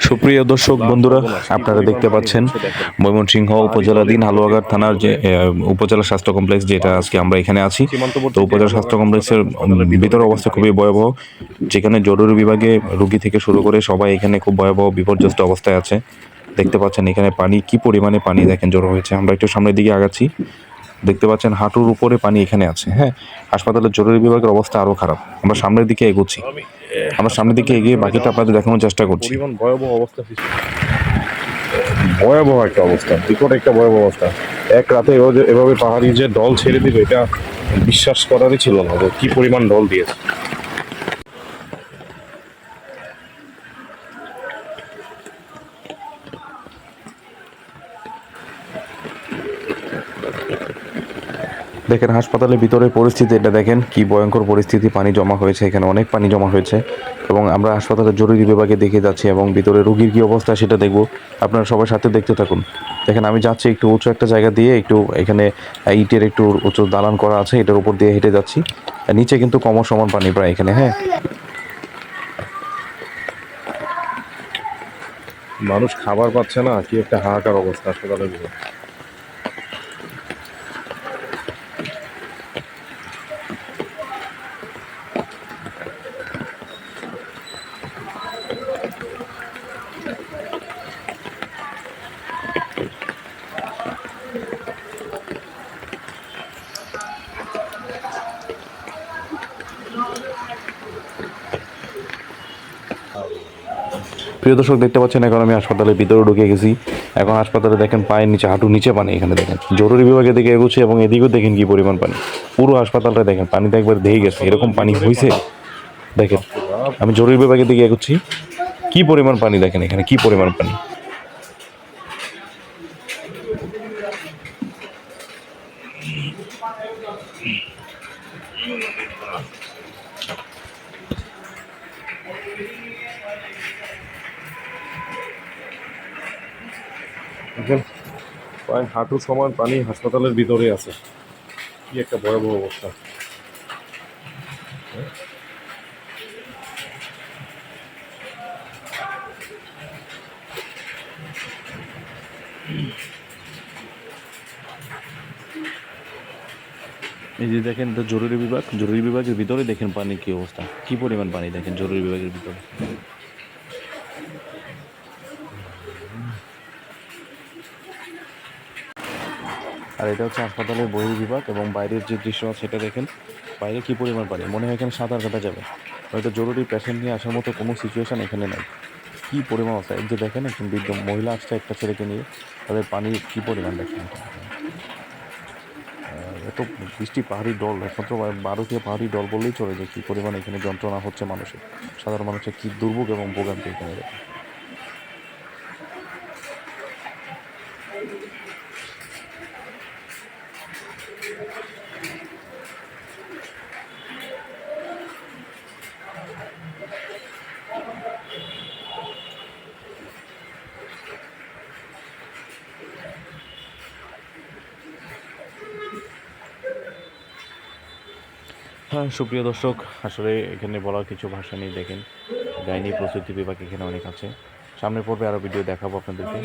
সুপ্রিয় দর্শক বন্ধুরা, আপনারা দেখতে পাচ্ছেন ময়মনসিংহ উপজেলাধীন হালুয়াঘাট থানার যে উপজেলা স্বাস্থ্য কমপ্লেক্স, যেটা আজকে আমরা এখানে আছি। তো উপজেলা স্বাস্থ্য কমপ্লেক্সের ভিতর অবস্থা খুবই ভয়াবহ, যেখানে জরুরি বিভাগে রোগী থেকে শুরু করে সবাই এখানে খুব ভয়াবহ বিপর্যস্ত অবস্থায় আছে। দেখতে পাচ্ছেন এখানে পানি, কি পরিমাণে পানি দেখেন জড়ো হয়েছে। আমরা একটু সামনের দিকে আগাচ্ছি, দেখতে পাচ্ছেন হাঁটুর উপরে পানি এখানে আছে। হ্যাঁ, হাসপাতালের জরুরি বিভাগের অবস্থা আরো খারাপ। আমরা সামনের দিকে এগোচ্ছি, আমরা সামনের দিকে এগিয়ে বাকিটা আপনাদের দেখানোর চেষ্টা করছি। পরিমাণ ভয়াবহ অবস্থা সৃষ্টি, ভয়াবহ একটা অবস্থা, বিকট একটা ভয়াবহ অবস্থা। এক রাতে এভাবে পাহাড়ি যে দল ছেড়ে দিবে, এটা বিশ্বাস করারই ছিল না যে কি পরিমাণ দল দিয়েছে। দেখেন হাসপাতালের ভিতরের পরিস্থিতি, এটা দেখেন কি ভয়ঙ্কর পরিস্থিতি। পানি জমা হয়েছে, এখানে অনেক পানি জমা হয়েছে এবং আমরা হাসপাতালের জরুরি বিভাগে দেখে যাচ্ছি এবং ভিতরে রোগীর কি অবস্থা সেটা দেখব। আপনারা সবার সাথে দেখতে থাকুন। দেখেন আমি যাচ্ছি একটু উঁচু একটা জায়গা দিয়ে, একটু এখানে ইটের একটু উঁচু দালান করা আছে, এটার উপর দিয়ে হেঁটে যাচ্ছি। নিচে কিন্তু কমর সমান পানি প্রায় এখানে। হ্যাঁ, মানুষ খাবার পাচ্ছে না, কি একটা হাহাকার অবস্থা হাসপাতালের ভিতরে। প্রিয় দর্শক দেখতে পাচ্ছেন, এখন আমি হাসপাতালের ভিতরে ঢুকে গেছি। এখন হাসপাতালে দেখেন পায়ের নিচে, হাঁটুর নিচে পানি। এখানে দেখেন জরুরি বিভাগে দিকে এগোচ্ছে এবং এদিকেও দেখেন কি পরিমাণ পানি। পুরো হাসপাতালটা দেখেন পানিতে একবার ধেয়ে গেছে, এরকম পানি হয়েছে। দেখেন আমি জরুরি বিভাগের দিকে এগোচ্ছি, কি পরিমাণ পানি দেখেন এখানে, কি পরিমাণ পানি। প্রায় হাঁটু সমান পানি হাসপাতালের ভিতরে আছে, কি একটা ভয়াবহ অবস্থা। এই যে দেখেন, তো জরুরি বিভাগ, জরুরি বিভাগের ভিতরে দেখেন পানি কি অবস্থা, কি পরিমাণ পানি দেখেন জরুরি বিভাগের ভিতরে। আর এটা হচ্ছে হাসপাতালের বহির্বিভাগ এবং বাইরের যে দৃশ্য সেটা দেখেন। বাইরে কি পরিমাণ পানি, মনে হয় এখানে সাঁতার কাটা যাবে। হয়তো জরুরি পেশেন্ট নিয়ে আসার মতো কোনো সিচুয়েশান এখানে নাই। কি পরিমাণ অবস্থা, এই যে দেখেন একজন বৃদ্ধ মহিলা আসছে একটা ছেলেকে নিয়ে, তাদের পানি কি পরিমাণ দেখেন। এত বৃষ্টি, পাহাড়ি ডল, একমাত্র ভারতীয় পাহাড়ি ডল বললেই চলে যে কী পরিমাণ এখানে যন্ত্রণা হচ্ছে মানুষের, সাধারণ মানুষের কী দুর্ভোগ এবং ভোগান্তি এখানে দেখেন। হ্যাঁ সুপ্রিয় দর্শক, আসলে এখানে বলার কিছু ভাষা নেই। দেখেন গাইনি প্রসূতি বিভাগ এখানে অনেক আছে। সামনে পর্বে আরও ভিডিও দেখাবো আপনাদেরকে।